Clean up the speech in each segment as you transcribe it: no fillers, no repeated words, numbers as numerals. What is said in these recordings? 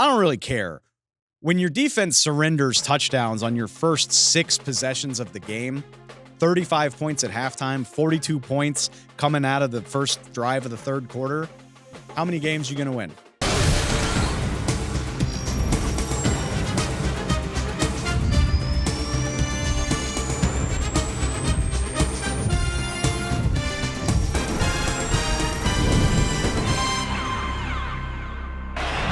I don't really care. When your defense surrenders touchdowns on your first 6 possessions of the game, 35 points at halftime, 42 points coming out of the first drive of the third quarter, how many games are you going to win?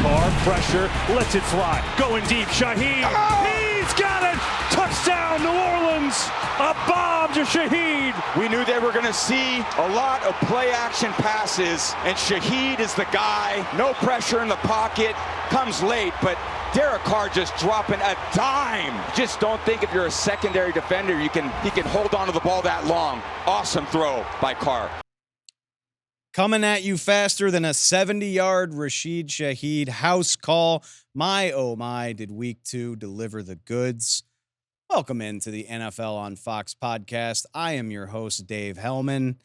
Carr, pressure, lets it fly. Going deep, Shaheed. Oh! He's got it! Touchdown, New Orleans! A bomb to Shaheed! We knew they were going to see a lot of play-action passes, and Shaheed is the guy. No pressure in the pocket, comes late, but Derek Carr just dropping a dime. Just don't think if you're a secondary defender, he can hold on to the ball that long. Awesome throw by Carr. Coming at you faster than a 70-yard Rashid Shaheed house call. My, oh my, did week 2 deliver the goods? Welcome into the NFL on Fox podcast. I am your host, Dave Helman.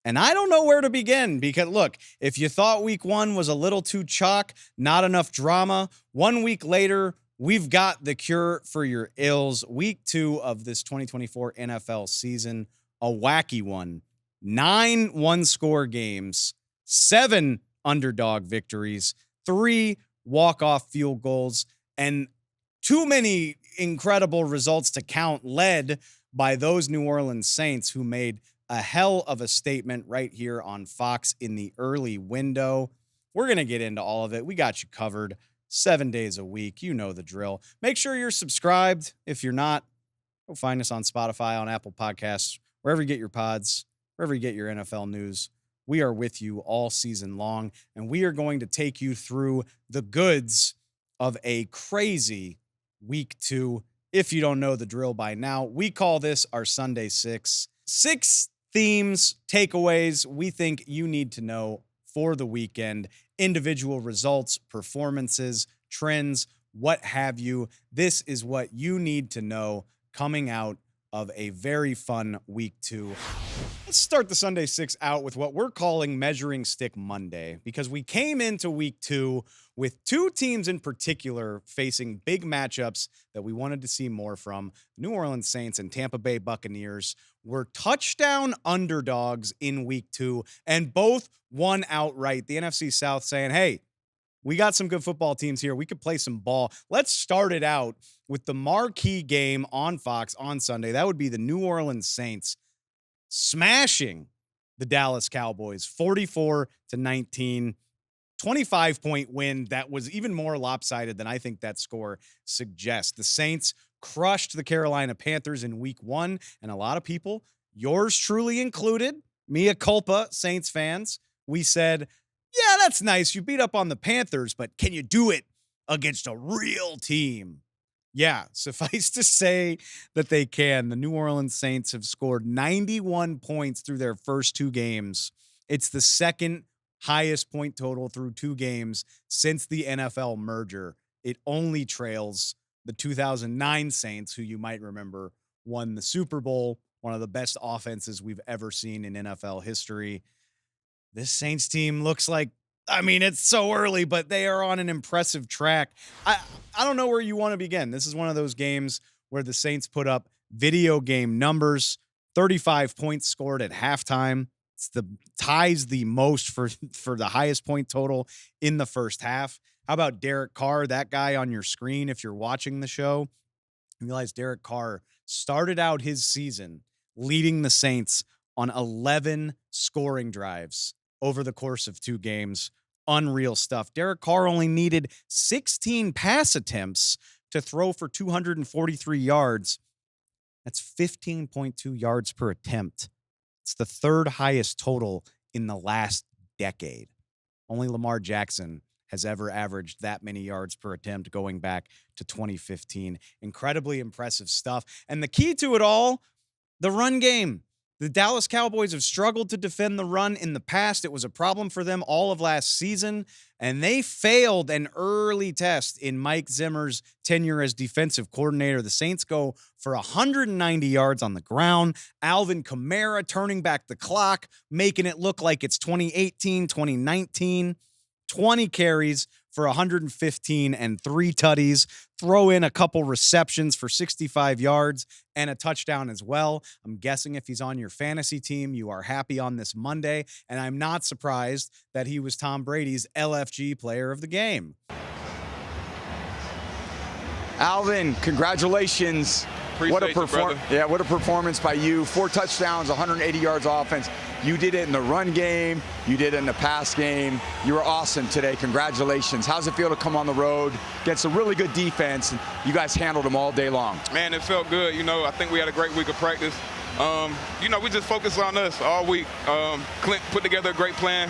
And I don't know where to begin because, look, if you thought week 1 was a little too chalk, not enough drama, 1 week later, we've got the cure for your ills. Week 2 of this 2024 NFL season, a wacky one. 9 one-score games, 7 underdog victories, 3 walk-off field goals, and too many incredible results to count, led by those New Orleans Saints who made a hell of a statement right here on Fox in the early window. We're going to get into all of it. We got you covered 7 days a week. You know the drill. Make sure you're subscribed. If you're not, go find us on Spotify, on Apple Podcasts, wherever you get your pods. Wherever you get your NFL news. We are with you all season long, and we are going to take you through the goods of a crazy week 2. If you don't know the drill by now, we call this our Sunday 6. 6 themes, takeaways we think you need to know for the weekend. Individual results, performances, trends, what have you. This is what you need to know coming out of a very fun week 2. Let's start the Sunday 6 out with what we're calling Measuring Stick Monday, because we came into week 2 with 2 teams in particular facing big matchups that we wanted to see more from. New Orleans Saints and Tampa Bay Buccaneers were touchdown underdogs in week 2 and both won outright. The NFC South saying, hey, we got some good football teams here. We could play some ball. Let's start it out with the marquee game on Fox on Sunday. That would be the New Orleans Saints smashing the Dallas Cowboys 44-19, 25-point win that was even more lopsided than I think that score suggests. The Saints crushed the Carolina Panthers in week 1, and a lot of people, yours truly included, mea culpa, Saints fans, we said, yeah, that's nice. You beat up on the Panthers, but can you do it against a real team? Yeah, suffice to say that they can. The New Orleans Saints have scored 91 points through their first 2 games. It's the second highest point total through 2 games since the NFL merger. It only trails the 2009 Saints, who you might remember won the Super Bowl, one of the best offenses we've ever seen in NFL history. This Saints team looks like, I mean, it's so early, but they are on an impressive track. I don't know where you want to begin. This is one of those games where the Saints put up video game numbers, 35 points scored at halftime. It's ties the most for the highest point total in the first half. How about Derek Carr, that guy on your screen if you're watching the show? You realize Derek Carr started out his season leading the Saints on 11 scoring drives over the course of 2 games. Unreal stuff. Derek Carr only needed 16 pass attempts to throw for 243 yards. That's 15.2 yards per attempt. It's the 3rd highest total in the last decade. Only Lamar Jackson has ever averaged that many yards per attempt going back to 2015. Incredibly impressive stuff. And the key to it all, the run game. The Dallas Cowboys have struggled to defend the run in the past. It was a problem for them all of last season, and they failed an early test in Mike Zimmer's tenure as defensive coordinator. The Saints go for 190 yards on the ground. Alvin Kamara turning back the clock, making it look like it's 2018, 2019. 20 carries for 115 and 3 tutties. Throw in a couple receptions for 65 yards and a touchdown as well. I'm guessing if he's on your fantasy team, you are happy on this Monday, and I'm not surprised that he was Tom Brady's LFG player of the game. Alvin, congratulations. What a performance by you. 4 touchdowns, 180 yards offense. You did it in the run game. You did it in the pass game. You were awesome today. Congratulations. How's it feel to come on the road against a really good defense? You guys handled them all day long. Man, it felt good. I think we had a great week of practice. We just focused on us all week. Clint put together a great plan.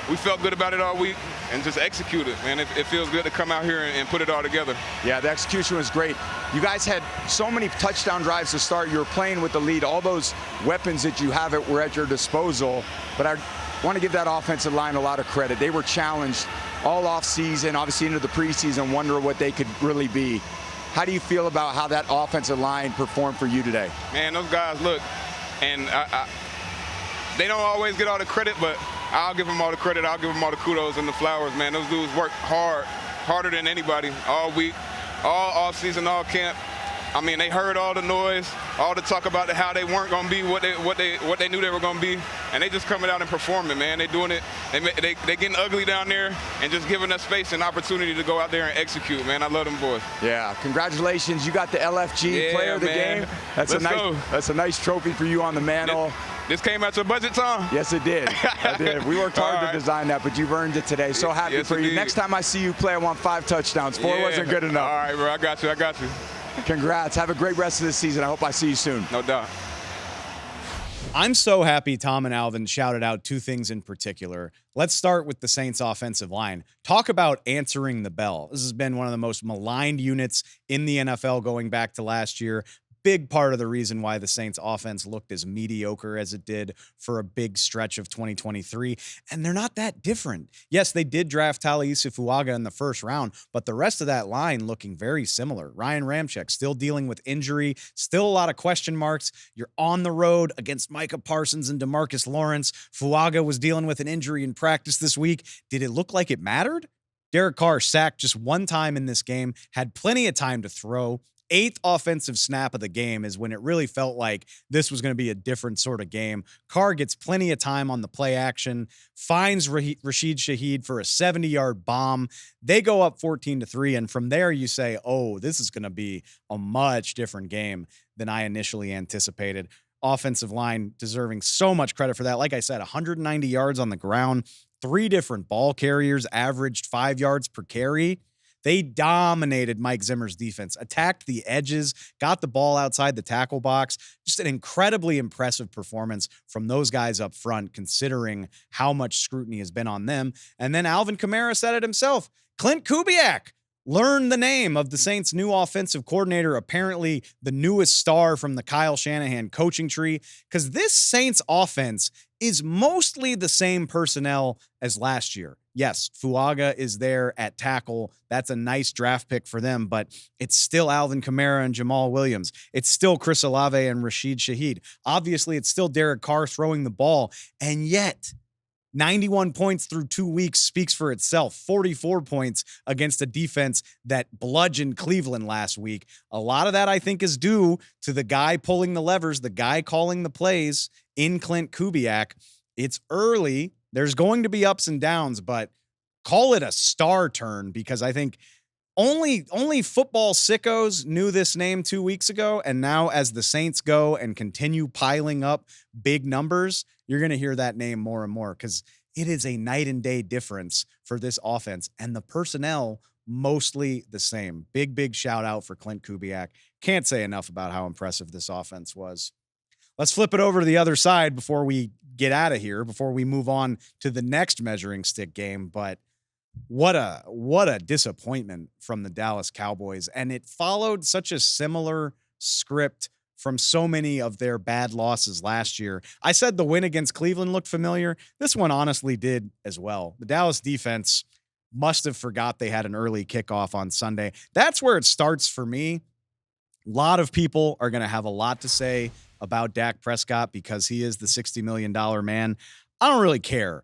We felt good about it all week and just executed, man. It feels good to come out here and put it all together. Yeah, the execution was great. You guys had so many touchdown drives to start. You were playing with the lead. All those weapons that you have were at your disposal. But I want to give that offensive line a lot of credit. They were challenged all offseason, obviously into the preseason, wonder what they could really be. How do you feel about how that offensive line performed for you today? Man, those guys, look, and they don't always get all the credit, but I'll give them all the credit. I'll give them all the kudos and the flowers, man. Those dudes worked hard, harder than anybody all week, all offseason, all camp. I mean, they heard all the noise, all the talk about how they weren't going to be what they knew they were going to be, and they just coming out and performing, man. They doing it. They getting ugly down there and just giving us space and opportunity to go out there and execute, man. I love them boys. Yeah, congratulations. You got the LFG Player of the game. That's a nice trophy for you on the mantle. This came out your budget, Tom? Yes, it did. I did. We worked hard to design that, but you've earned it today. So happy for you. Next time I see you play, I want 5 touchdowns. 4 wasn't good enough. All right, bro. I got you. Congrats. Have a great rest of the season. I hope I see you soon. No doubt. I'm so happy Tom and Alvin shouted out 2 things in particular. Let's start with the Saints offensive line. Talk about answering the bell. This has been one of the most maligned units in the NFL going back to last year. Big part of the reason why the Saints offense looked as mediocre as it did for a big stretch of 2023. And they're not that different. Yes, they did draft Talisa Fuaga in the first round, but the rest of that line looking very similar. Ryan Ramczyk still dealing with injury, still a lot of question marks. You're on the road against Micah Parsons and DeMarcus Lawrence. Fuaga was dealing with an injury in practice this week. Did it look like it mattered? Derek Carr sacked just 1 time in this game, had plenty of time to throw. 8th offensive snap of the game is when it really felt like this was going to be a different sort of game. Carr gets plenty of time on the play action, finds Rashid Shaheed for a 70-yard bomb. They go up 14-3, and from there you say, oh, this is going to be a much different game than I initially anticipated. Offensive line deserving so much credit for that. Like I said, 190 yards on the ground, 3 different ball carriers averaged 5 yards per carry. They dominated Mike Zimmer's defense, attacked the edges, got the ball outside the tackle box. Just an incredibly impressive performance from those guys up front, considering how much scrutiny has been on them. And then Alvin Kamara said it himself. Clint Kubiak learned the name of the Saints' new offensive coordinator, apparently the newest star from the Kyle Shanahan coaching tree, because this Saints offense is mostly the same personnel as last year. Yes, Fuaga is there at tackle. That's a nice draft pick for them, but it's still Alvin Kamara and Jamal Williams. It's still Chris Olave and Rashid Shaheed. Obviously, it's still Derek Carr throwing the ball, and yet 91 points through 2 weeks speaks for itself. 44 points against a defense that bludgeoned Cleveland last week. A lot of that, I think, is due to the guy pulling the levers, the guy calling the plays in Clint Kubiak. It's early. There's going to be ups and downs, but call it a star turn, because I think only football sickos knew this name 2 weeks ago. And now as the Saints go and continue piling up big numbers, you're going to hear that name more and more, because it is a night and day difference for this offense, and the personnel mostly the same. Big shout out for Clint Kubiak. Can't say enough about how impressive this offense was. Let's flip it over to the other side before we get out of here, before we move on to the next measuring stick game. But what a disappointment from the Dallas Cowboys. And it followed such a similar script from so many of their bad losses last year. I said the win against Cleveland looked familiar. This one honestly did as well. The Dallas defense must have forgot they had an early kickoff on Sunday. That's where it starts for me. A lot of people are going to have a lot to say about Dak Prescott because he is the $60 million man. I don't really care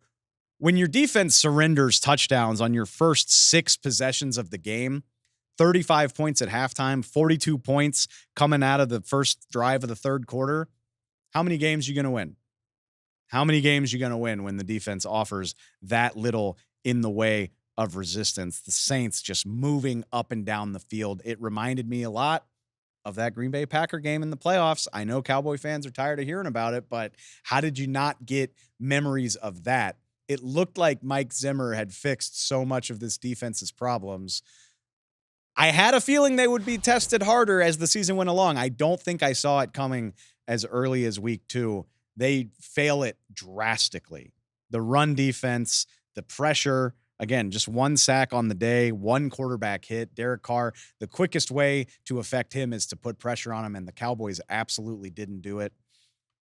when your defense surrenders touchdowns on your first 6 possessions of the game, 35 points at halftime, 42 points coming out of the first drive of the third quarter, how many games you going to win? How many games you going to win when the defense offers that little in the way of resistance? The Saints just moving up and down the field. It reminded me a lot of that Green Bay Packer game in the playoffs. I know Cowboy fans are tired of hearing about it, but how did you not get memories of that? It looked like Mike Zimmer had fixed so much of this defense's problems. I had a feeling they would be tested harder as the season went along. I don't think I saw it coming as early as week 2. They fail it drastically. The run defense, the pressure, again, just 1 sack on the day, 1 quarterback hit. Derek Carr, the quickest way to affect him is to put pressure on him, and the Cowboys absolutely didn't do it.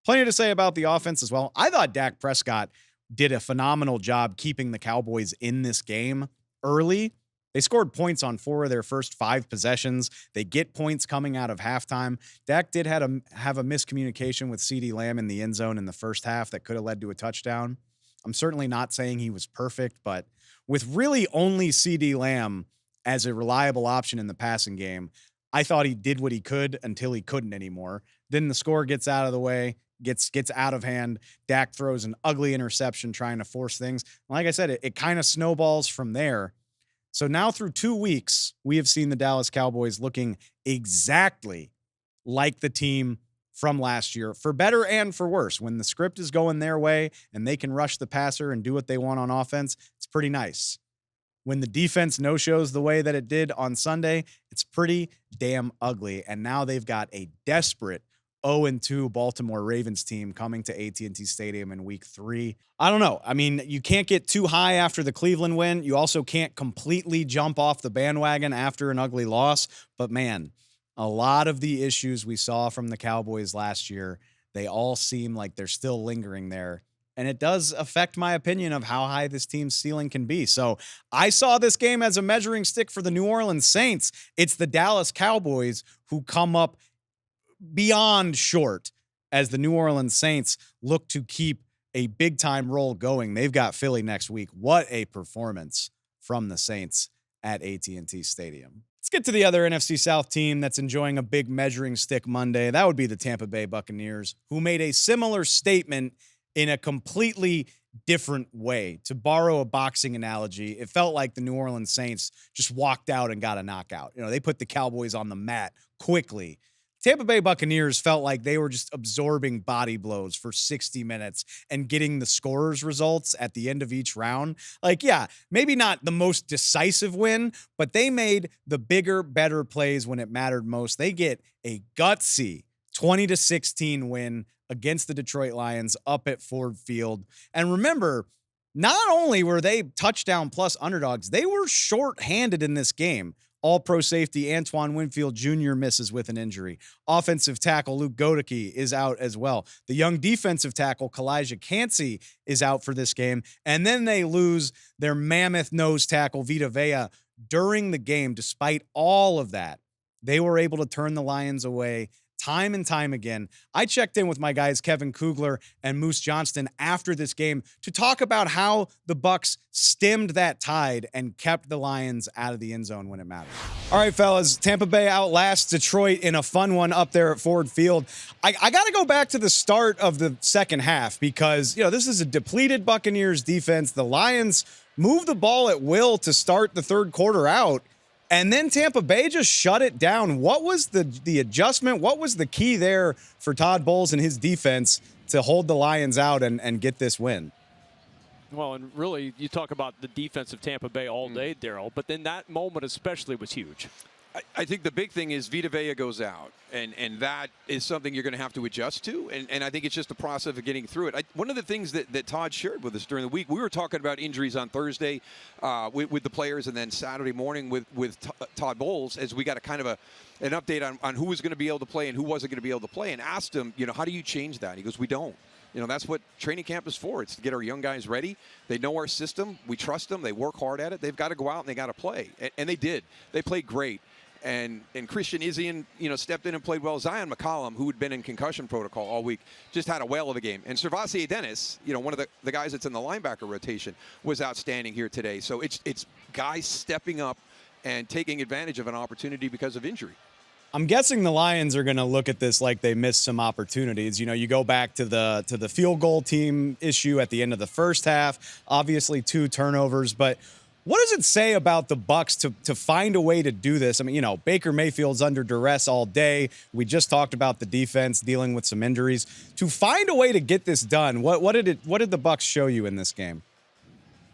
Plenty to say about the offense as well. I thought Dak Prescott did a phenomenal job keeping the Cowboys in this game early. They scored points on 4 of their first 5 possessions. They get points coming out of halftime. Dak did have a miscommunication with CeeDee Lamb in the end zone in the first half that could have led to a touchdown. I'm certainly not saying he was perfect, but with really only CeeDee Lamb as a reliable option in the passing game, I thought he did what he could until he couldn't anymore. Then the score gets out of the way, gets out of hand. Dak throws an ugly interception trying to force things. Like I said, it kind of snowballs from there. So now through 2 weeks, we have seen the Dallas Cowboys looking exactly like the team from last year, for better and for worse. When the script is going their way and they can rush the passer and do what they want on offense, it's pretty nice. When the defense no-shows the way that it did on Sunday, it's pretty damn ugly. And now they've got a desperate 0-2 Baltimore Ravens team coming to AT&T Stadium in week 3. I don't know. I mean, you can't get too high after the Cleveland win. You also can't completely jump off the bandwagon after an ugly loss. But man, a lot of the issues we saw from the Cowboys last year, they all seem like they're still lingering there. And it does affect my opinion of how high this team's ceiling can be. So I saw this game as a measuring stick for the New Orleans Saints. It's the Dallas Cowboys who come up beyond short as the New Orleans Saints look to keep a big-time roll going. They've got Philly next week. What a performance from the Saints at AT&T Stadium. Let's get to the other NFC South team that's enjoying a big measuring stick Monday. That would be the Tampa Bay Buccaneers, who made a similar statement in a completely different way. To borrow a boxing analogy, it felt like the New Orleans Saints just walked out and got a knockout. They put the Cowboys on the mat quickly. Tampa Bay Buccaneers felt like they were just absorbing body blows for 60 minutes and getting the scorers results at the end of each round. Like, yeah, maybe not the most decisive win, but they made the bigger, better plays when it mattered most. They get a gutsy 20-16 win against the Detroit Lions up at Ford Field. And remember, not only were they touchdown plus underdogs, they were short-handed in this game. All-pro safety Antoine Winfield Jr. misses with an injury. Offensive tackle Luke Goedeke is out as well. The young defensive tackle Kalijah Cansey is out for this game. And then they lose their mammoth nose tackle Vita Vea during the game. Despite all of that, they were able to turn the Lions away time and time again. I checked in with my guys Kevin Kugler and Moose Johnston after this game to talk about how the Bucs stemmed that tide and kept the Lions out of the end zone when it mattered. All right, fellas, Tampa Bay outlasts Detroit in a fun one up there at Ford Field. I got to go back to the start of the second half because, this is a depleted Buccaneers defense. The Lions moved the ball at will to start the third quarter out. And then Tampa Bay just shut it down. What was the adjustment? What was the key there for Todd Bowles and his defense to hold the Lions out and get this win? Well, and really, you talk about the defense of Tampa Bay all day, Daryl, but then that moment especially was huge. I think the big thing is Vita Vea goes out, and that is something you're going to have to adjust to, and I think it's just a process of getting through it. One of the things that Todd shared with us during the week, we were talking about injuries on Thursday with the players, and then Saturday morning with Todd Bowles, as we got a kind of an update on who was going to be able to play and who wasn't going to be able to play, and asked him, how do you change that? He goes, we don't. That's what training camp is for. It's to get our young guys ready. They know our system. We trust them. They work hard at it. They've got to go out and they got to play. And they did. They played great. And Christian Izzian, stepped in and played well. Zion McCollum, who had been in concussion protocol all week, just had a whale of a game. And Servassier Dennis, one of the guys that's in the linebacker rotation, was outstanding here today. So it's guys stepping up and taking advantage of an opportunity because of injury. I'm guessing the Lions are going to look at this like they missed some opportunities. You go back to the field goal team issue at the end of the first half, obviously 2 turnovers, but what does it say about the Bucs to find a way to do this? I mean, Baker Mayfield's under duress all day. We just talked about the defense dealing with some injuries. To find a way to get this done, what did the Bucs show you in this game?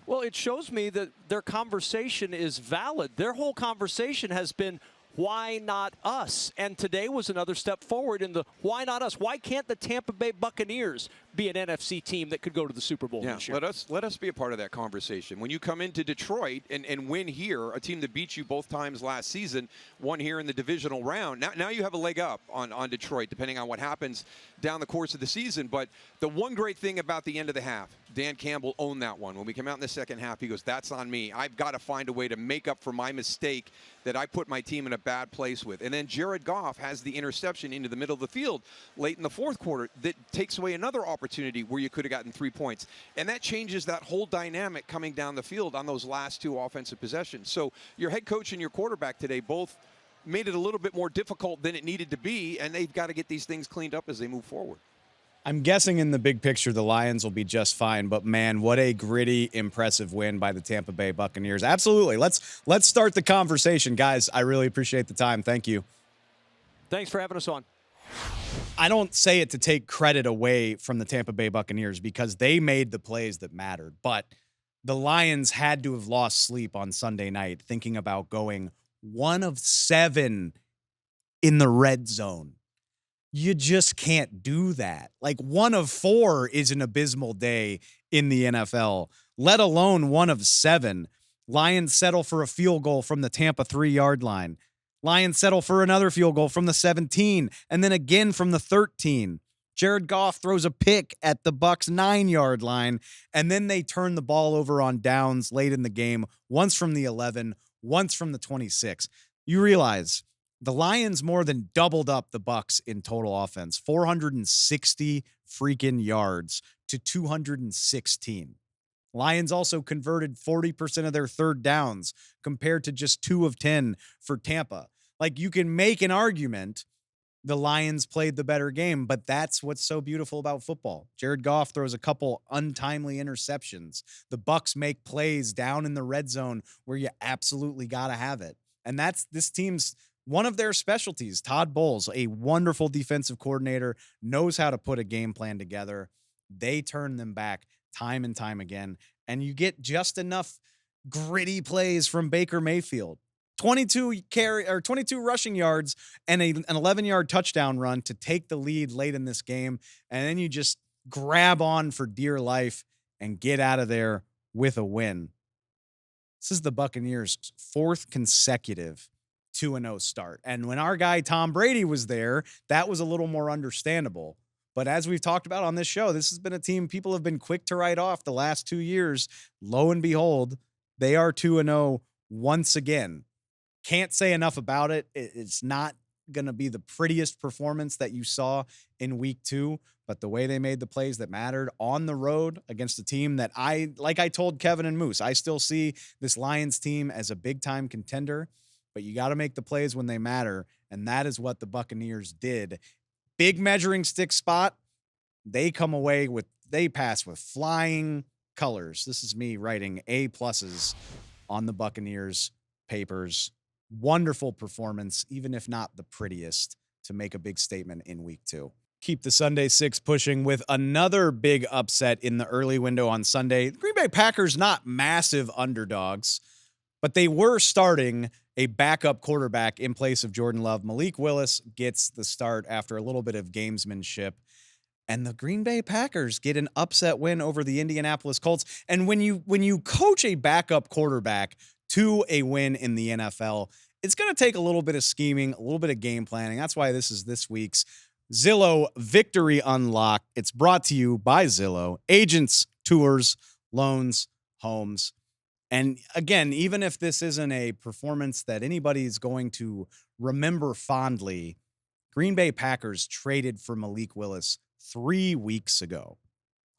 Well, it shows me that their conversation is valid. Their whole conversation has been, why not us? And today was another step forward in the why not us? Why can't the Tampa Bay Buccaneers be an NFC team that could go to the Super Bowl this year? Let us be a part of that conversation. When you come into Detroit and win here, a team that beat you both times last season, won here in the divisional round, now you have a leg up on Detroit, depending on what happens down the course of the season. But the one great thing about the end of the half, Dan Campbell owned that one. When we came out in the second half, he goes, that's on me. I've got to find a way to make up for my mistake that I put my team in a bad place with. And then Jared Goff has the interception into the middle of the field late in the fourth quarter that takes away another opportunity where you could have gotten 3 points. And that changes that whole dynamic coming down the field on those last 2 offensive possessions. So your head coach and your quarterback today both made it a little bit more difficult than it needed to be, and they've got to get these things cleaned up as they move forward. I'm guessing in the big picture, the Lions will be just fine, but man, what a gritty, impressive win by the Tampa Bay Buccaneers. Absolutely. Let's start the conversation, guys. I really appreciate the time. Thank you. Thanks for having us on. I don't say it to take credit away from the Tampa Bay Buccaneers because they made the plays that mattered, but the Lions had to have lost sleep on Sunday night thinking about going 1 of 7 in the red zone. You just can't do that. Like 1 of 4 is an abysmal day in the NFL, let alone 1 of 7. Lions settle for a field goal from the Tampa 3-yard line. Lions settle for another field goal from the 17 and then again from the 13. Jared Goff throws a pick at the Bucs 9-yard line, and then they turn the ball over on downs late in the game, once from the 11, once from the 26. You realize the Lions more than doubled up the Bucs in total offense, 460 freaking yards to 216. Lions also converted 40% of their third downs compared to just 2 of 10 for Tampa. Like, you can make an argument the Lions played the better game, but that's what's so beautiful about football. Jared Goff throws a couple untimely interceptions. The Bucs make plays down in the red zone where you absolutely got to have it. And that's this team's one of their specialties. Todd Bowles, a wonderful defensive coordinator, knows how to put a game plan together. They turn them back time and time again, and you get just enough gritty plays from Baker Mayfield. 22 rushing yards and an 11-yard touchdown run to take the lead late in this game, and then you just grab on for dear life and get out of there with a win. This is the Buccaneers' 4th consecutive 2-0 start. And when our guy Tom Brady was there, that was a little more understandable. But as we've talked about on this show, this has been a team people have been quick to write off the last 2 years. Lo and behold, they are 2-0 once again. Can't say enough about it. It's not going to be the prettiest performance that you saw in week 2, but the way they made the plays that mattered on the road against a team that like I told Kevin and Moose, I still see this Lions team as a big-time contender, but you got to make the plays when they matter, and that is what the Buccaneers did. Big measuring stick spot. They come away they pass with flying colors. This is me writing A+ on the Buccaneers papers. Wonderful performance, even if not the prettiest, to make a big statement in week 2. Keep the Sunday 6 pushing with another big upset in the early window on Sunday. The Green Bay Packers, not massive underdogs, but they were starting a backup quarterback in place of Jordan Love. Malik Willis gets the start after a little bit of gamesmanship. And the Green Bay Packers get an upset win over the Indianapolis Colts. And when you coach a backup quarterback to a win in the NFL, it's going to take a little bit of scheming, a little bit of game planning. That's why this is this week's Zillow Victory Unlocked. It's brought to you by Zillow. Agents, tours, loans, homes. And again, even if this isn't a performance that anybody is going to remember fondly, Green Bay Packers traded for Malik Willis 3 weeks ago.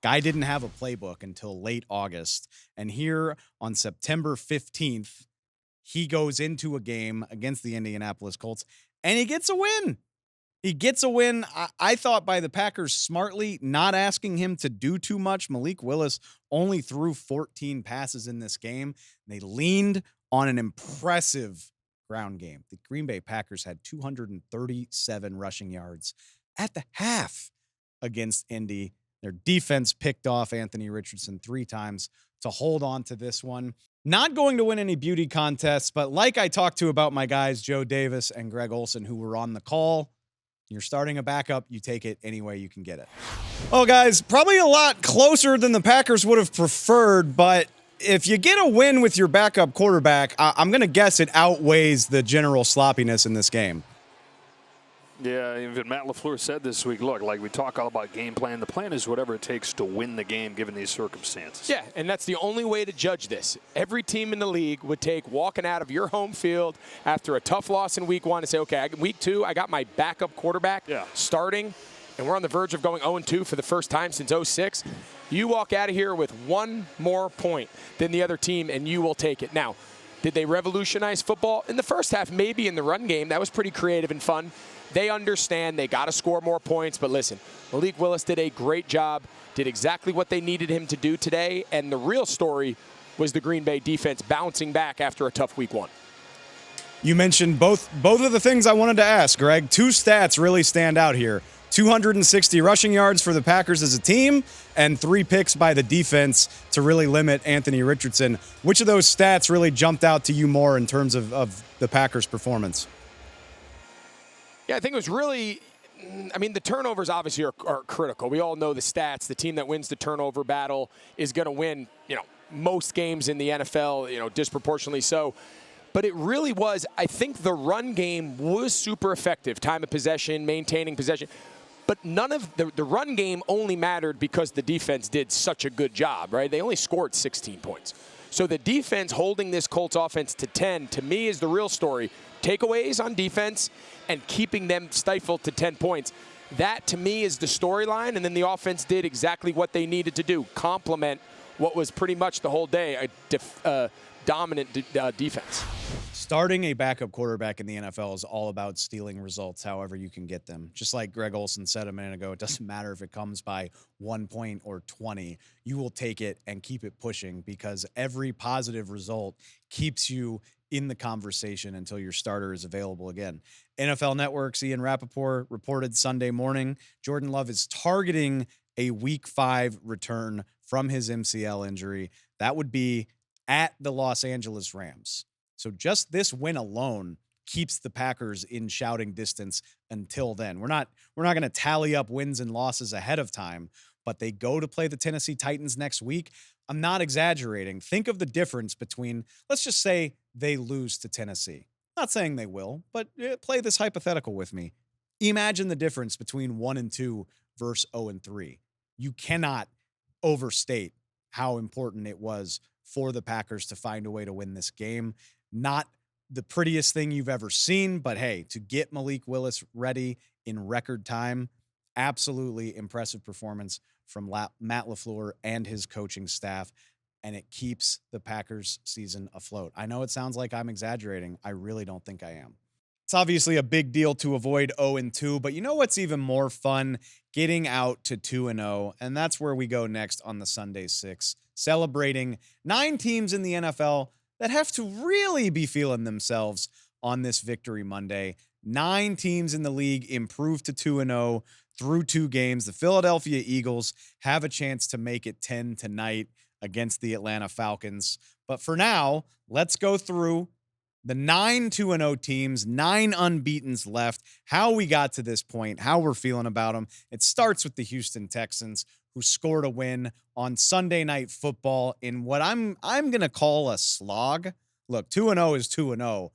Guy didn't have a playbook until late August. And here on September 15th, he goes into a game against the Indianapolis Colts and he gets a win. He gets a win. I thought by the Packers smartly not asking him to do too much. Malik Willis only threw 14 passes in this game. They leaned on an impressive ground game. The Green Bay Packers had 237 rushing yards at the half against Indy. Their defense picked off Anthony Richardson 3 times to hold on to this one. Not going to win any beauty contests, but like I talked to about my guys, Joe Davis and Greg Olsen, who were on the call, you're starting a backup, you take it any way you can get it. Well, guys, probably a lot closer than the Packers would have preferred, but if you get a win with your backup quarterback, I'm going to guess it outweighs the general sloppiness in this game. Yeah, even Matt LaFleur said this week, look, like we talk all about game plan. The plan is whatever it takes to win the game given these circumstances. Yeah, and that's the only way to judge this. Every team in the league would take walking out of your home field after a tough loss in week 1 and say, okay, week 2, I got my backup quarterback starting, and we're on the verge of going 0-2 for the first time since 2006. You walk out of here with 1 more point than the other team, and you will take it. Now, did they revolutionize football? In the first half, maybe in the run game. That was pretty creative and fun. They understand they got to score more points, but listen, Malik Willis did a great job, did exactly what they needed him to do today, and the real story was the Green Bay defense bouncing back after a tough week 1. You mentioned both of the things I wanted to ask, Greg. 2 stats really stand out here. 260 rushing yards for the Packers as a team and 3 picks by the defense to really limit Anthony Richardson. Which of those stats really jumped out to you more in terms of the Packers' performance? Yeah, I think it was really, the turnovers obviously are critical. We all know the stats. The team that wins the turnover battle is going to win, most games in the NFL, disproportionately so. But it really was, I think the run game was super effective. Time of possession, maintaining possession. But none of the run game only mattered because the defense did such a good job, right? They only scored 16 points. So the defense holding this Colts offense to 10, to me, is the real story. Takeaways on defense and keeping them stifled to 10 points. That, to me, is the storyline. And then the offense did exactly what they needed to do, complement what was pretty much the whole day a dominant defense. Starting a backup quarterback in the NFL is all about stealing results however you can get them. Just like Greg Olsen said a minute ago, it doesn't matter if it comes by 1 point or 20. You will take it and keep it pushing because every positive result keeps you in the conversation until your starter is available again. NFL Network's Ian Rappaport reported Sunday morning, Jordan Love is targeting a Week 5 return from his MCL injury. That would be at the Los Angeles Rams. So just this win alone keeps the Packers in shouting distance until then. We're not going to tally up wins and losses ahead of time, but they go to play the Tennessee Titans next week. I'm not exaggerating. Think of the difference between, let's just say they lose to Tennessee. Not saying they will, but play this hypothetical with me. Imagine the difference between 1-2 versus 0-3. You cannot overstate how important it was for the Packers to find a way to win this game. Not the prettiest thing you've ever seen, but hey, to get Malik Willis ready in record time, absolutely impressive performance from Matt LaFleur and his coaching staff, and it keeps the Packers season afloat. I know it sounds like I'm exaggerating. I really don't think I am. It's obviously a big deal to avoid 0-2, but you know what's even more fun? Getting out to 2-0, and that's where we go next on the Sunday Six, celebrating 9 teams in the NFL that have to really be feeling themselves on this Victory Monday. 9 teams in the league improved to 2-0 through 2 games. The Philadelphia Eagles have a chance to make it 10 tonight against the Atlanta Falcons. But for now, let's go through the 9 2-0 teams, 9 unbeatens left, how we got to this point, how we're feeling about them. It starts with the Houston Texans, who scored a win on Sunday Night Football in what I'm going to call a slog. Look, 2-0 is 2-0,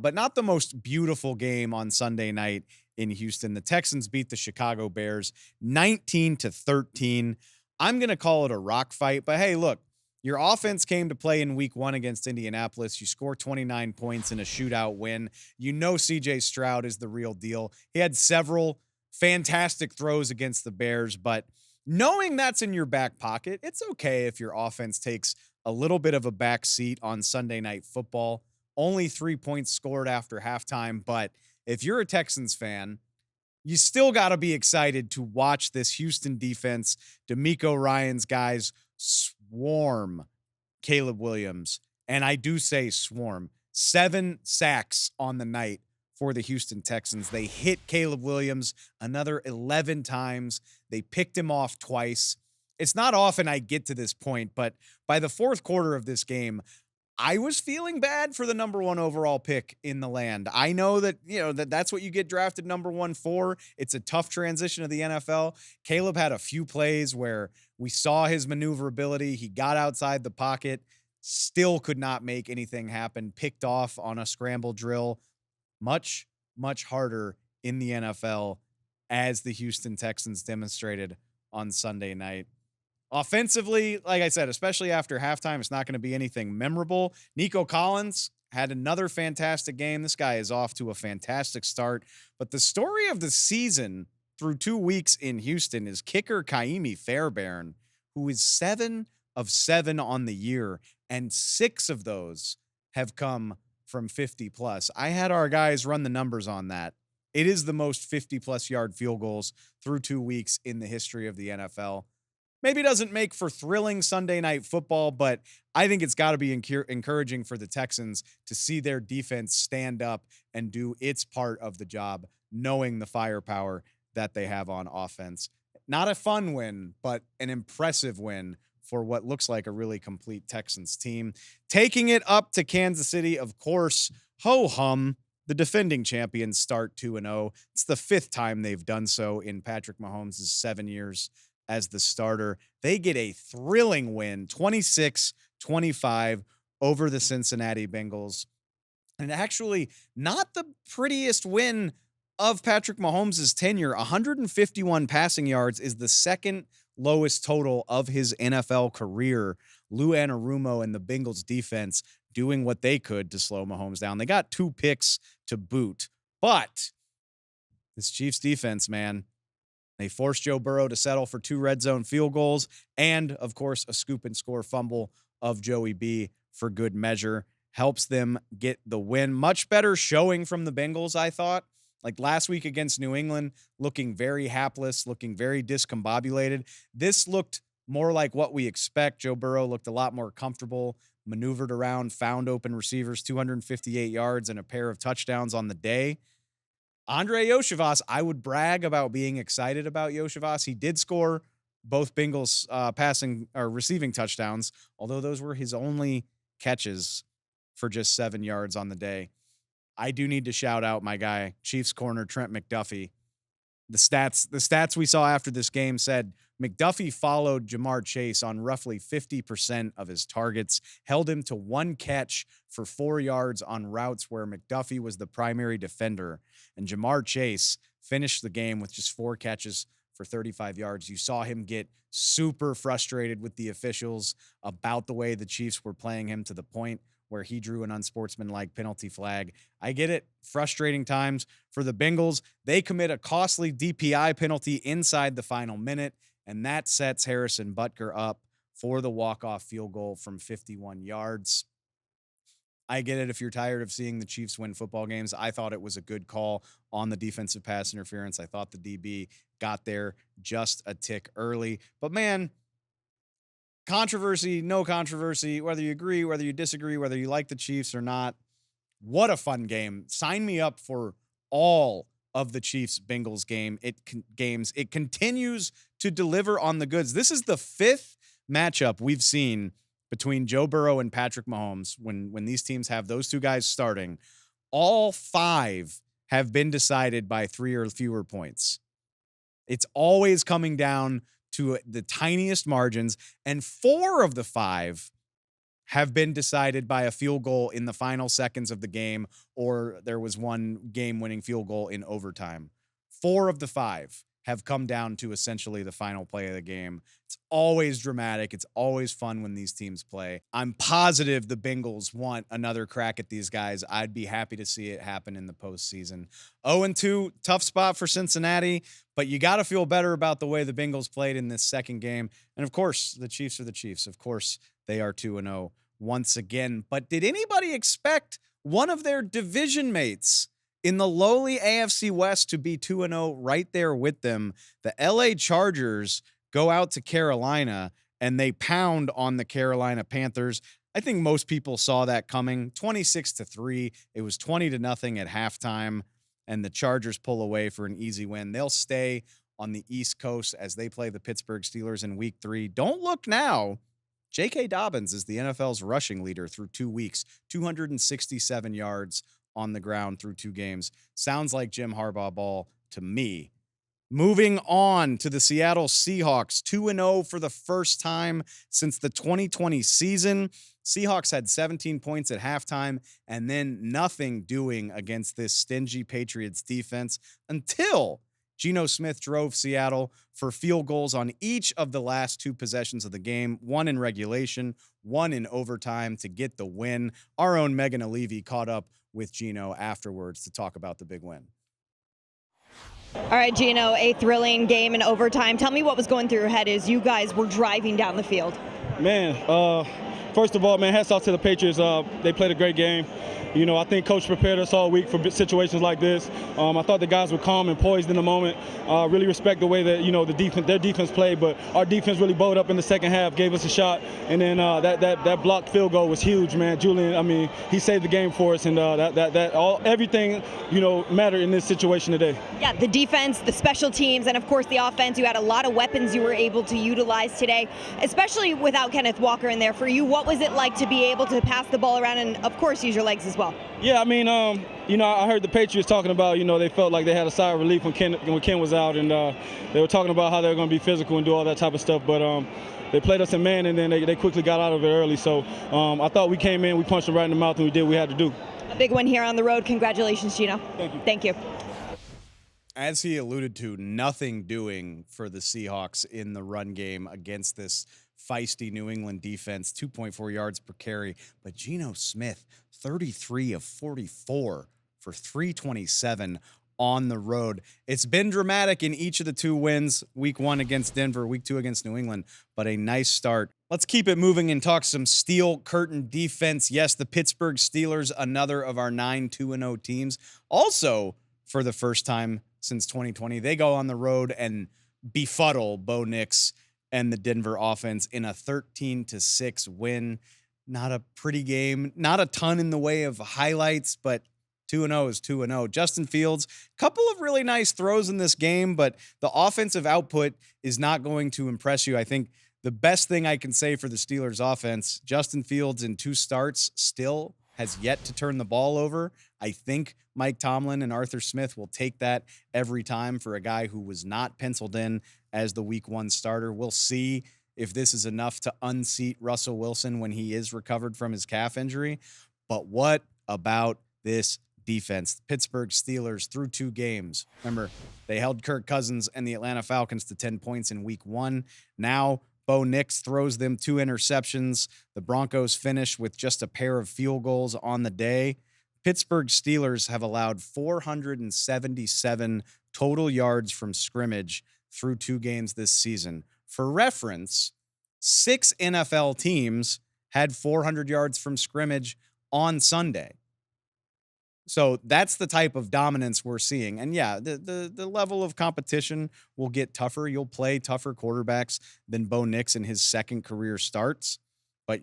but not the most beautiful game on Sunday night in Houston. The Texans beat the Chicago Bears 19-13. I'm going to call it a rock fight, but hey, look, Your offense came to play in week 1 against Indianapolis. You score 29 points in a shootout win. You know CJ Stroud is the real deal. He had several fantastic throws against the Bears, but knowing that's in your back pocket, it's okay if your offense takes a little bit of a back seat on Sunday Night Football. Only 3 points scored after halftime, but if you're a Texans fan, you still got to be excited to watch this Houston defense, DeMeco Ryans guys, swarm Caleb Williams. And I do say swarm. 7 sacks on the night for the Houston Texans. They hit Caleb Williams another 11 times. They picked him off twice. It's not often I get to this point, but by the fourth quarter of this game, I was feeling bad for the number 1 overall pick in the land. I know that, that's what you get drafted number 1 for. It's a tough transition to the NFL. Caleb had a few plays where we saw his maneuverability. He got outside the pocket, still could not make anything happen, picked off on a scramble drill. Much, much harder in the NFL, as the Houston Texans demonstrated on Sunday night. Offensively, like I said, especially after halftime, it's not going to be anything memorable. Nico Collins had another fantastic game. This guy is off to a fantastic start. But the story of the season through 2 weeks in Houston is kicker Kaimi Fairbairn, who is 7 of 7 on the year, and 6 of those have come from 50+. I had our guys run the numbers on that. It is the most 50+ yard field goals through 2 weeks in the history of the NFL. Maybe doesn't make for thrilling Sunday Night Football, but I think it's got to be encouraging for the Texans to see their defense stand up and do its part of the job, knowing the firepower that they have on offense. Not a fun win, but an impressive win for what looks like a really complete Texans team. Taking it up to Kansas City, of course, ho-hum, the defending champions start 2-0. It's the 5th time they've done so in Patrick Mahomes' 7 years as the starter. They get a thrilling win, 26-25 over the Cincinnati Bengals. And actually not the prettiest win of Patrick Mahomes' tenure. 151 passing yards is the second lowest total of his NFL career. Lou Anarumo and the Bengals defense doing what they could to slow Mahomes down. They got 2 picks to boot, but this Chiefs defense, man, they forced Joe Burrow to settle for 2 red zone field goals and, of course, a scoop and score fumble of Joey B for good measure. Helps them get the win. Much better showing from the Bengals, I thought. Like last week against New England, looking very hapless, looking very discombobulated. This looked more like what we expect. Joe Burrow looked a lot more comfortable, maneuvered around, found open receivers, 258 yards and a pair of touchdowns on the day. Andre Yoshivas, I would brag about being excited about Yoshivas. He did score both Bengals passing or receiving touchdowns, although those were his only catches for just 7 yards on the day. I do need to shout out my guy, Chiefs corner Trent McDuffie. The stats we saw after this game said McDuffie followed Jamar Chase on roughly 50% of his targets, held him to 1 catch for 4 yards on routes where McDuffie was the primary defender. And Jamar Chase finished the game with just 4 catches for 35 yards. You saw him get super frustrated with the officials about the way the Chiefs were playing him, to the point where he drew an unsportsmanlike penalty flag. I get it. Frustrating times for the Bengals. They commit a costly DPI penalty inside the final minute, and that sets Harrison Butker up for the walk-off field goal from 51 yards. I get it if you're tired of seeing the Chiefs win football games. I thought it was a good call on the defensive pass interference. I thought the DB got there just a tick early. But, man, controversy, no controversy, whether you agree, whether you disagree, whether you like the Chiefs or not, what a fun game. Sign me up for all of the Chiefs-Bengals games. It continues to deliver on the goods. This is the 5th matchup we've seen between Joe Burrow and Patrick Mahomes when these teams have those 2 guys starting. All 5 have been decided by 3 or fewer points. It's always coming down to the tiniest margins, and 4 of the 5 have been decided by a field goal in the final seconds of the game, or there was one game-winning field goal in overtime. 4 of the 5. have come down to essentially the final play of the game. It's always dramatic. It's always fun when these teams play. I'm positive the Bengals want another crack at these guys. I'd be happy to see it happen in the postseason. 0-2, tough spot for Cincinnati, but you got to feel better about the way the Bengals played in this second game. And of course, the Chiefs are the Chiefs. Of course, they are 2-0 once again. But did anybody expect one of their division mates in the lowly AFC West to be 2-0 right there with them? The LA Chargers go out to Carolina and they pound on the Carolina Panthers. I think most people saw that coming. 26-3. It was 20-0 at halftime, and the Chargers pull away for an easy win. They'll stay on the East Coast as they play the Pittsburgh Steelers in week 3. Don't look now. J.K. Dobbins is the NFL's rushing leader through 2 weeks, 267 yards on the ground through 2 games. Sounds like Jim Harbaugh ball to me. Moving on to the Seattle Seahawks, 2-0 for the first time since the 2020 season. Seahawks had 17 points at halftime and then nothing doing against this stingy Patriots defense until Geno Smith drove Seattle for field goals on each of the last 2 possessions of the game, one in regulation, one in overtime to get the win. Our own Megan Alevy caught up with Geno afterwards to talk about the big win. All right, Geno, a thrilling game in overtime. Tell me what was going through your head as you guys were driving down the field. Man, first of all, man, hats off to the Patriots. They played a great game. You know, I think Coach prepared us all week for situations like this. I thought the guys were calm and poised in the moment. Really respect the way that, you know, their defense played, but our defense really bowed up in the second half, gave us a shot, and then that blocked field goal was huge, man. Julian, I mean, he saved the game for us, and everything, you know, mattered in this situation today. Yeah, the defense, the special teams, and of course the offense. You had a lot of weapons you were able to utilize today, especially without Kenneth Walker in there. For you, what was it like to be able to pass the ball around and, of course, use your legs as well? Yeah, I mean, you know, I heard the Patriots talking about, you know, they felt like they had a sigh of relief when Ken was out, and they were talking about how they were going to be physical and do all that type of stuff. But they played us in man, and then they quickly got out of it early. So I thought we came in, we punched them right in the mouth, and we did what we had to do. A big one here on the road. Congratulations, Geno. Thank you. Thank you. As he alluded to, nothing doing for the Seahawks in the run game against this feisty New England defense, 2.4 yards per carry. But Geno Smith, 33 of 44 for 327 on the road. It's been dramatic in each of the 2 wins, week 1 against Denver, week 2 against New England, but a nice start. Let's keep it moving and talk some steel curtain defense. Yes, the Pittsburgh Steelers, another of our 9 2-0 teams. Also, for the first time since 2020, they go on the road and befuddle Bo Nix and the Denver offense in a 13-6 win. Not a pretty game, not a ton in the way of highlights, but 2-0 is 2-0. Justin Fields, couple of really nice throws in this game, but the offensive output is not going to impress you. I think the best thing I can say for the Steelers offense, Justin Fields in 2 starts still has yet to turn the ball over. I think Mike Tomlin and Arthur Smith will take that every time for a guy who was not penciled in as the week 1 starter. We'll see if this is enough to unseat Russell Wilson when he is recovered from his calf injury. But what about this defense? The Pittsburgh Steelers through 2 games. Remember, they held Kirk Cousins and the Atlanta Falcons to 10 points in week 1. Now, Bo Nix throws them 2 interceptions. The Broncos finish with just a pair of field goals on the day. Pittsburgh Steelers have allowed 477 total yards from scrimmage through 2 games this season. For reference, 6 NFL teams had 400 yards from scrimmage on Sunday. So that's the type of dominance we're seeing. And yeah, the level of competition will get tougher. You'll play tougher quarterbacks than Bo Nix in his second career starts, but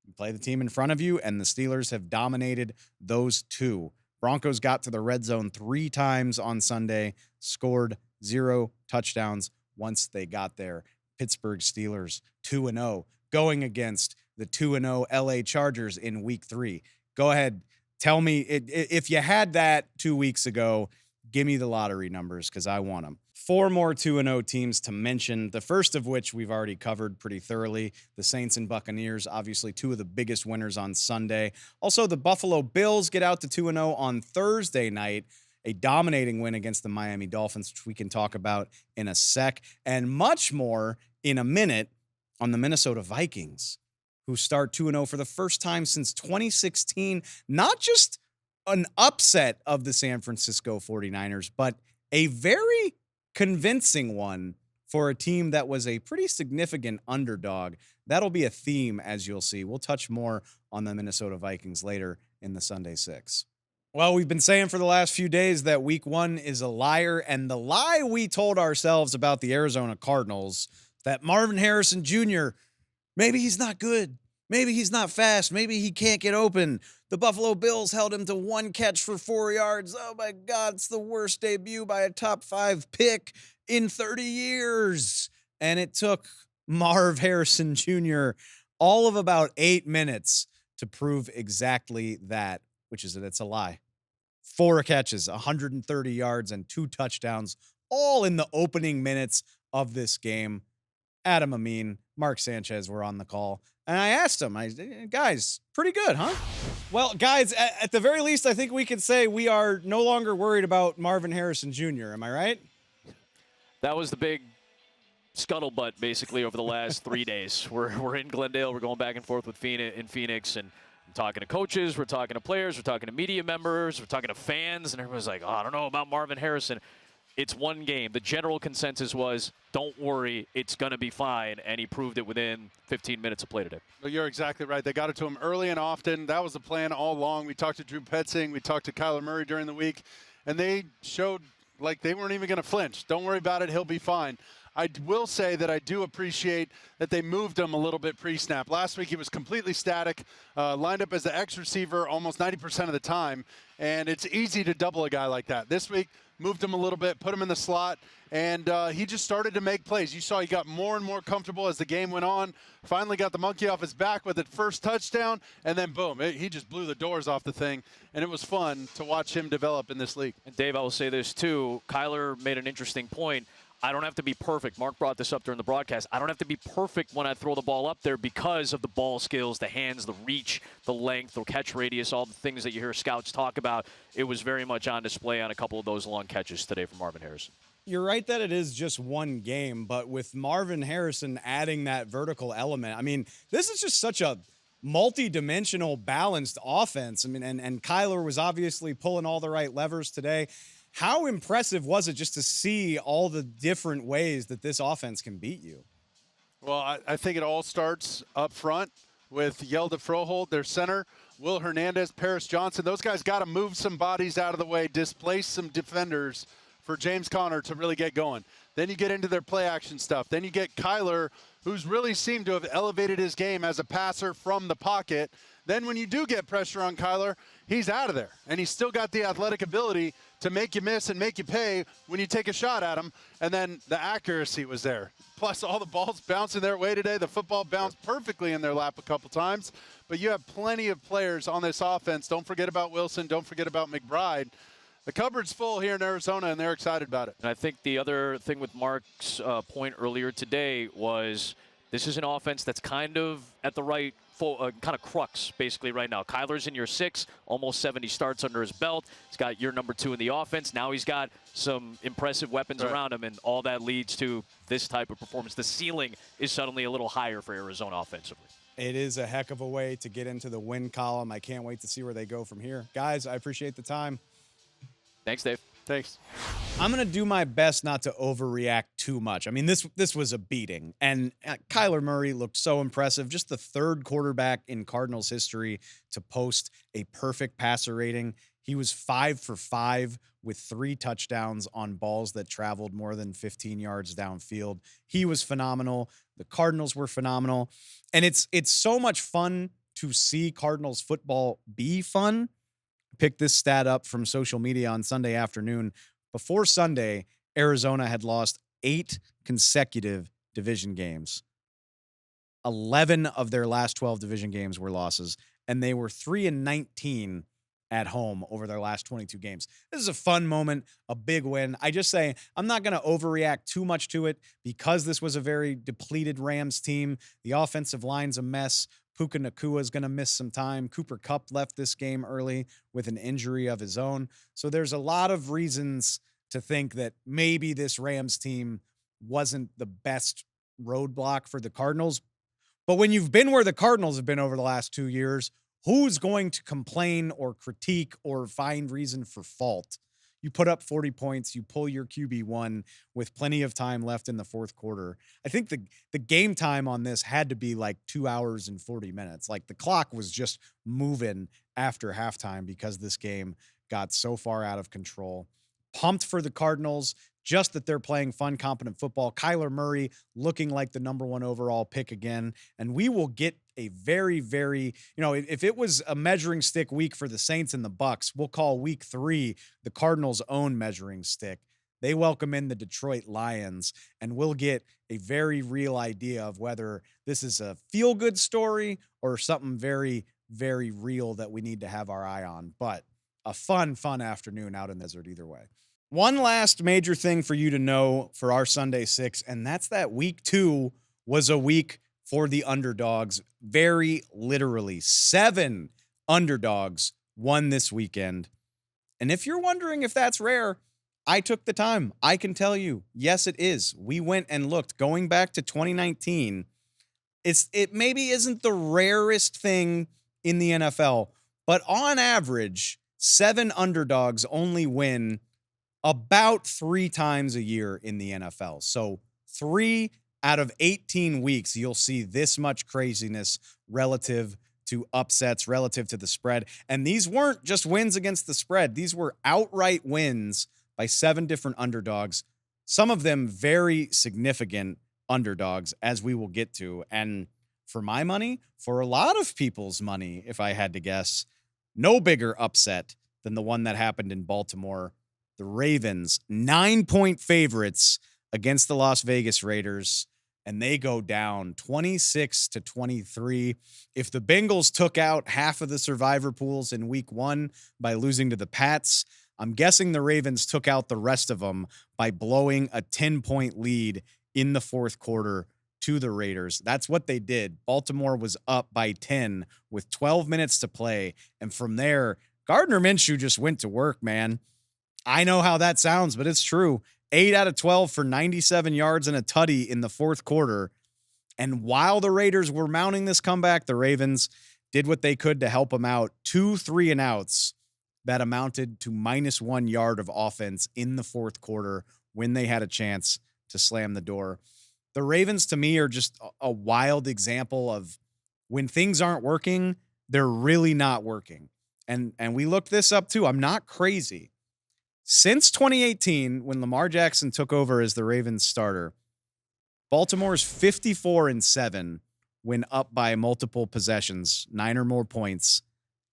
you play the team in front of you, and the Steelers have dominated those 2. Broncos got to the red zone 3 times on Sunday, scored 0 touchdowns once they got there. Pittsburgh Steelers 2-0 going against the 2-0 LA Chargers in week 3. Go ahead. Tell me, if you had that 2 weeks ago, give me the lottery numbers because I want them. 4 more 2-0 teams to mention, the first of which we've already covered pretty thoroughly. The Saints and Buccaneers, obviously 2 of the biggest winners on Sunday. Also, the Buffalo Bills get out to 2-0 on Thursday night. a dominating win against the Miami Dolphins, which we can talk about in a sec, and much more in a minute on the Minnesota Vikings, who start 2-0 for the first time since 2016. Not just an upset of the San Francisco 49ers, but a very convincing one for a team that was a pretty significant underdog. That'll be a theme, as you'll see. We'll touch more on the Minnesota Vikings later in the Sunday Six. Well, we've been saying for the last few days that week one is a liar, and the lie we told ourselves about the Arizona Cardinals, that Marvin Harrison Jr., maybe he's not good. Maybe he's not fast. Maybe he can't get open. The Buffalo Bills held him to 1 catch for 4 yards. Oh, my God, it's the worst debut by a top 5 pick in 30 years. And it took Marv Harrison Jr. all of about 8 minutes to prove exactly that, which is that it's a lie. 4 catches, 130 yards, and 2 touchdowns, all in the opening minutes of this game. Adam Amin, Mark Sanchez were on the call. And I asked him, guys, pretty good, huh? Well, guys, at the very least, I think we can say we are no longer worried about Marvin Harrison Jr. Am I right? That was the big scuttlebutt, basically, over the last 3 days. We're in Glendale. We're going back and forth with Phoenix, and I'm talking to coaches. We're talking to players. We're talking to media members. We're talking to fans. And everyone's like, oh, I don't know about Marvin Harrison. It's one game. The general consensus was, don't worry, it's going to be fine, and he proved it within 15 minutes of play today. Well, you're exactly right. They got it to him early and often. That was the plan all along. We talked to Drew Petzing. We talked to Kyler Murray during the week, and they showed like they weren't even going to flinch. Don't worry about it. He'll be fine. I will say that I do appreciate that they moved him a little bit pre-snap. Last week he was completely static, lined up as the X receiver almost 90% of the time, and it's easy to double a guy like that. This week, moved him a little bit, put him in the slot, and he just started to make plays. You saw he got more and more comfortable as the game went on, finally got the monkey off his back with the first touchdown, and then boom, he just blew the doors off the thing, and it was fun to watch him develop in this league. And Dave, I will say this too. Kyler made an interesting point. I don't have to be perfect. Mark brought this up during the broadcast. I don't have to be perfect when I throw the ball up there because of the ball skills, the hands, the reach, the length, the catch radius, all the things that you hear scouts talk about. It was very much on display on a couple of those long catches today from Marvin Harrison. You're right that it is just one game, but with Marvin Harrison adding that vertical element, I mean, this is just such a multi-dimensional, balanced offense. I mean, and Kyler was obviously pulling all the right levers today. How impressive was it just to see all the different ways that this offense can beat you? Well, I think it all starts up front with Yelda Froholt, their center, Will Hernandez, Paris Johnson. Those guys got to move some bodies out of the way, displace some defenders for James Conner to really get going. Then you get into their play action stuff. Then you get Kyler, who's really seemed to have elevated his game as a passer from the pocket. Then when you do get pressure on Kyler, he's out of there. And he's still got the athletic ability to make you miss and make you pay when you take a shot at him. And then the accuracy was there. Plus all the balls bouncing their way today. The football bounced perfectly in their lap a couple times. But you have plenty of players on this offense. Don't forget about Wilson. Don't forget about McBride. The cupboard's full here in Arizona, and they're excited about it. And I think the other thing with Mark's point earlier today was this is an offense that's kind of at the right kind of crux basically right now. Kyler's in year 6, almost 70 starts under his belt. He's got year number 2 in the offense. Now he's got some impressive weapons around him, and all that leads to this type of performance. The ceiling is suddenly a little higher for Arizona offensively. It is a heck of a way to get into the win column. I can't wait to see where they go from here. Guys, I appreciate the time. Thanks, Dave. Thanks. I'm going to do my best not to overreact too much. I mean, this was a beating, and Kyler Murray looked so impressive. Just the third quarterback in Cardinals history to post a perfect passer rating. He was 5 for 5 with 3 touchdowns on balls that traveled more than 15 yards downfield. He was phenomenal. The Cardinals were phenomenal. And it's so much fun to see Cardinals football be fun. Picked this stat up from social media on Sunday afternoon. Before Sunday, Arizona had lost 8 consecutive division games. 11 of their last 12 division games were losses, and they were 3-19 at home over their last 22 games. This is a fun moment, a big win. I just say I'm not going to overreact too much to it because this was a very depleted Rams team. The offensive line's a mess. Puka Nakua is going to miss some time. Cooper Kupp left this game early with an injury of his own. So there's a lot of reasons to think that maybe this Rams team wasn't the best roadblock for the Cardinals. But when you've been where the Cardinals have been over the last 2 years, who's going to complain or critique or find reason for fault? You put up 40 points, you pull your QB1 with plenty of time left in the fourth quarter. I think the game time on this had to be like 2 hours and 40 minutes. Like the clock was just moving after halftime because this game got so far out of control. Pumped for the Cardinals, just that they're playing fun, competent football. Kyler Murray looking like the number 1 overall pick again. And we will get a very, very, if it was a measuring stick week for the Saints and the Bucs, we'll call week 3 the Cardinals' own measuring stick. They welcome in the Detroit Lions, and we'll get a very real idea of whether this is a feel-good story or something very, very real that we need to have our eye on. But a fun afternoon out in the desert either way. One last major thing for you to know for our Sunday 6, and that's that week 2 was a week for the underdogs. Very literally 7 underdogs won this weekend. And if you're wondering if that's rare, I took the time. I can tell you, yes, it is. We went and looked going back to 2019. It maybe isn't the rarest thing in the NFL, but on average, 7 underdogs only win about 3 times a year in the NFL. So 3 out of 18 weeks, you'll see this much craziness relative to upsets, relative to the spread. And these weren't just wins against the spread. These were outright wins by 7 different underdogs, some of them very significant underdogs, as we will get to. And for my money, for a lot of people's money, if I had to guess, no bigger upset than the one that happened in Baltimore. The Ravens, 9-point favorites against the Las Vegas Raiders, and they go down 26-23. If the Bengals took out half of the survivor pools in week 1 by losing to the Pats, I'm guessing the Ravens took out the rest of them by blowing a 10-point lead in the fourth quarter to the Raiders. That's what they did. Baltimore was up by 10 with 12 minutes to play, and from there, Gardner Minshew just went to work, man. I know how that sounds, but it's true. 8 out of 12 for 97 yards and a tutty in the fourth quarter. And while the Raiders were mounting this comeback, the Ravens did what they could to help them out. 2 3-and-outs that amounted to -1 yard of offense in the fourth quarter when they had a chance to slam the door. The Ravens, to me, are just a wild example of when things aren't working, they're really not working. And we looked this up too. I'm not crazy. Since 2018, when Lamar Jackson took over as the Ravens starter, Baltimore's 54-7 when up by multiple possessions, 9 or more points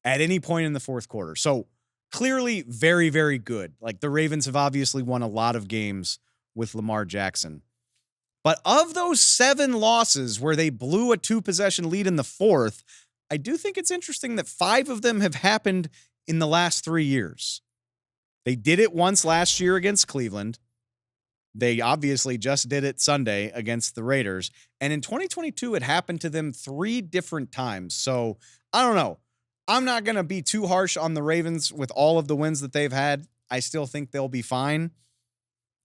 at any point in the fourth quarter. So clearly very, very good. Like the Ravens have obviously won a lot of games with Lamar Jackson. But of those 7 losses where they blew a 2-possession lead in the fourth, I do think it's interesting that 5 of them have happened in the last 3 years. They did it once last year against Cleveland. They obviously just did it Sunday against the Raiders. And in 2022, it happened to them 3 different times. So I don't know. I'm not going to be too harsh on the Ravens with all of the wins that they've had. I still think they'll be fine.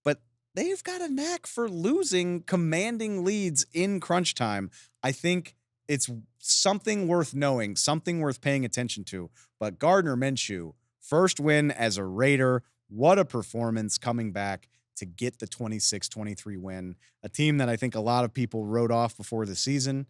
But they've got a knack for losing commanding leads in crunch time. I think it's something worth knowing, something worth paying attention to. But Gardner Minshew, first win as a Raider. What a performance coming back to get the 26-23 win. A team that I think a lot of people wrote off before the season.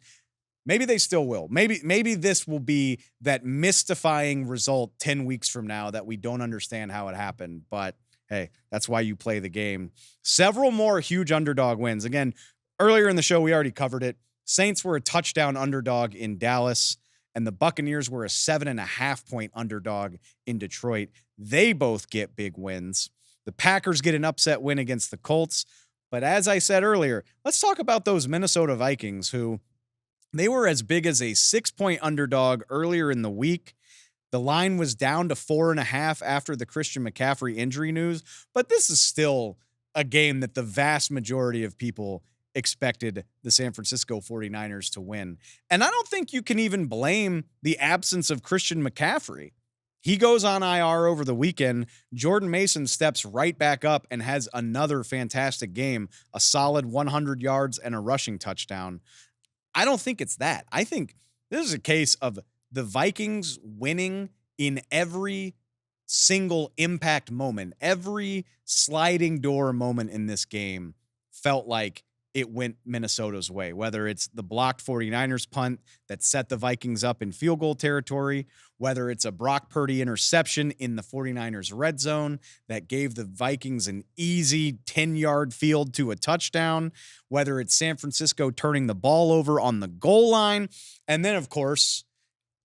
Maybe they still will. Maybe this will be that mystifying result 10 weeks from now that we don't understand how it happened. But hey, that's why you play the game. Several more huge underdog wins. Again, earlier in the show, we already covered it. Saints were a touchdown underdog in Dallas, and the Buccaneers were a 7.5-point underdog in Detroit. They both get big wins. The Packers get an upset win against the Colts. But as I said earlier, let's talk about those Minnesota Vikings, who they were as big as a 6-point underdog earlier in the week. The line was down to 4.5 after the Christian McCaffrey injury news. But this is still a game that the vast majority of people expected the San Francisco 49ers to win. And I don't think you can even blame the absence of Christian McCaffrey. He goes on IR over the weekend. Jordan Mason steps right back up and has another fantastic game, a solid 100 yards and a rushing touchdown. I don't think it's that. I think this is a case of the Vikings winning in every single impact moment. Every sliding door moment in this game felt like it went Minnesota's way, whether it's the blocked 49ers punt that set the Vikings up in field goal territory, whether it's a Brock Purdy interception in the 49ers red zone that gave the Vikings an easy 10-yard field to a touchdown, whether it's San Francisco turning the ball over on the goal line. And then, of course,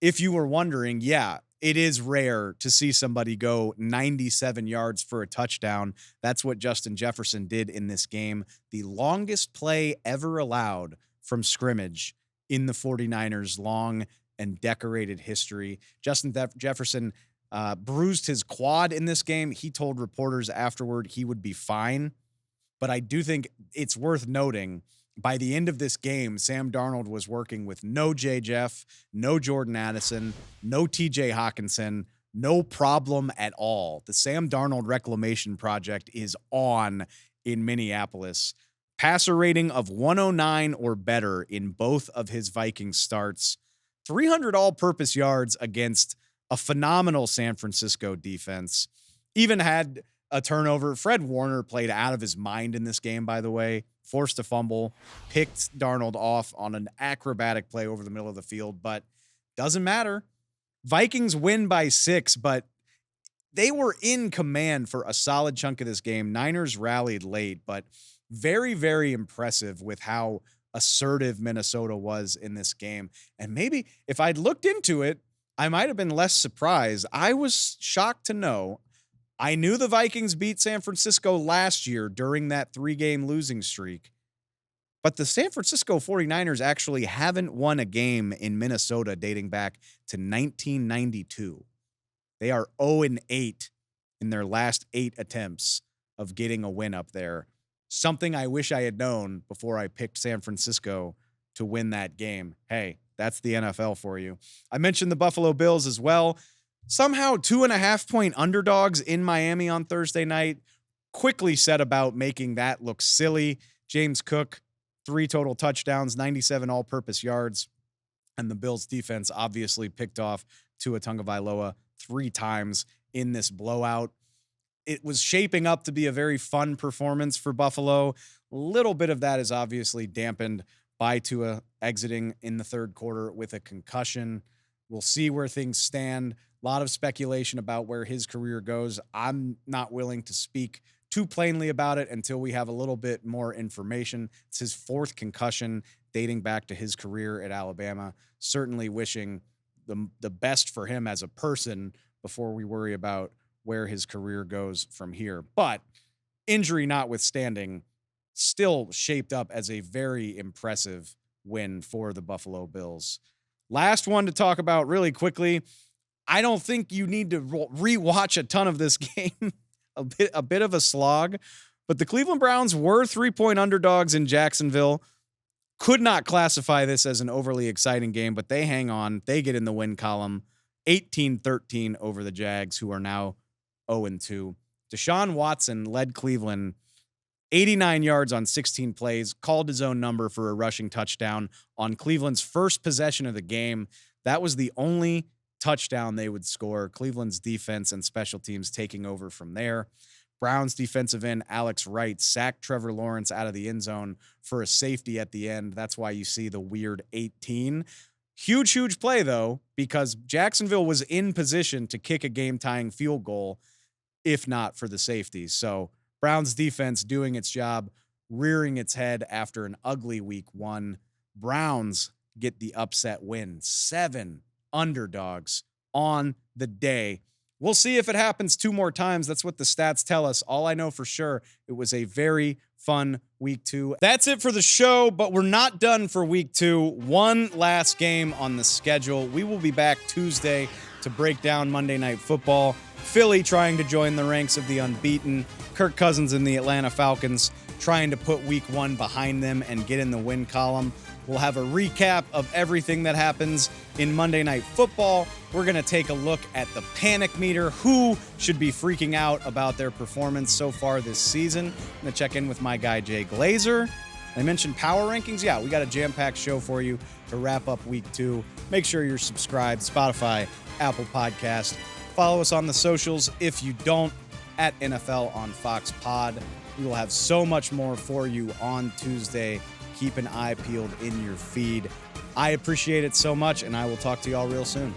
if you were wondering, yeah, it is rare to see somebody go 97 yards for a touchdown. That's what Justin Jefferson did in this game. The longest play ever allowed from scrimmage in the 49ers' long and decorated history. Justin Jefferson bruised his quad in this game. He told reporters afterward he would be fine. But I do think it's worth noting, by the end of this game, Sam Darnold was working with no J. Jeff, no Jordan Addison, no TJ Hawkinson, no problem at all. The Sam Darnold Reclamation Project is on in Minneapolis. Passer rating of 109 or better in both of his Vikings starts. 300 all-purpose yards against a phenomenal San Francisco defense. Even had a turnover. Fred Warner played out of his mind in this game, by the way. Forced a fumble, picked Darnold off on an acrobatic play over the middle of the field, but doesn't matter. Vikings win by 6, but they were in command for a solid chunk of this game. Niners rallied late, but very, very impressive with how assertive Minnesota was in this game. And maybe if I'd looked into it, I might have been less surprised. I was shocked to know. I knew the Vikings beat San Francisco last year during that 3-game losing streak, but the San Francisco 49ers actually haven't won a game in Minnesota dating back to 1992. They are 0-8 in their last 8 attempts of getting a win up there. Something I wish I had known before I picked San Francisco to win that game. Hey, that's the NFL for you. I mentioned the Buffalo Bills as well. Somehow 2.5-point underdogs in Miami on Thursday night. Quickly set about making that look silly. James Cook, 3 total touchdowns, 97 all-purpose yards. And the Bills defense obviously picked off Tua Tagovailoa 3 times in this blowout. It was shaping up to be a very fun performance for Buffalo. A little bit of that is obviously dampened by Tua exiting in the third quarter with a concussion. We'll see where things stand. A lot of speculation about where his career goes. I'm not willing to speak too plainly about it until we have a little bit more information. It's his 4th concussion dating back to his career at Alabama. Certainly wishing the best for him as a person before we worry about where his career goes from here. But injury notwithstanding, still shaped up as a very impressive win for the Buffalo Bills. Last one to talk about really quickly. I don't think you need to rewatch a ton of this game. a bit of a slog, but the Cleveland Browns were 3-point underdogs in Jacksonville. Could not classify this as an overly exciting game, but they hang on. They get in the win column. 18-13 over the Jags, who are now 0-2. Deshaun Watson led Cleveland 89 yards on 16 plays, called his own number for a rushing touchdown on Cleveland's first possession of the game. That was the only touchdown they would score. Cleveland's defense and special teams taking over from there. Browns defensive end Alex Wright sacked Trevor Lawrence out of the end zone for a safety at the end. That's why you see the weird 18. Huge play, though, because Jacksonville was in position to kick a game-tying field goal, if not for the safeties. So Browns defense doing its job, rearing its head after an ugly week 1. Browns get the upset win. 7 underdogs on the day. We'll see if it happens 2 more times. That's what the stats tell us. All I know for sure, it was a very fun week 2. That's it for the show, but we're not done for week 2. One last game on the schedule. We will be back Tuesday to break down Monday Night Football. Philly trying to join the ranks of the unbeaten. Kirk Cousins and the Atlanta Falcons trying to put week 1 behind them and get in the win column. We'll have a recap of everything that happens in Monday Night Football. We're going to take a look at the panic meter. Who should be freaking out about their performance so far this season? I'm going to check in with my guy, Jay Glazer. I mentioned power rankings. Yeah, we got a jam-packed show for you to wrap up week 2. Make sure you're subscribed, Spotify, Apple Podcast. Follow us on the socials if you don't, at NFL on Fox Pod. We will have so much more for you on Tuesday. Keep an eye peeled in your feed. I appreciate it so much, and I will talk to y'all real soon.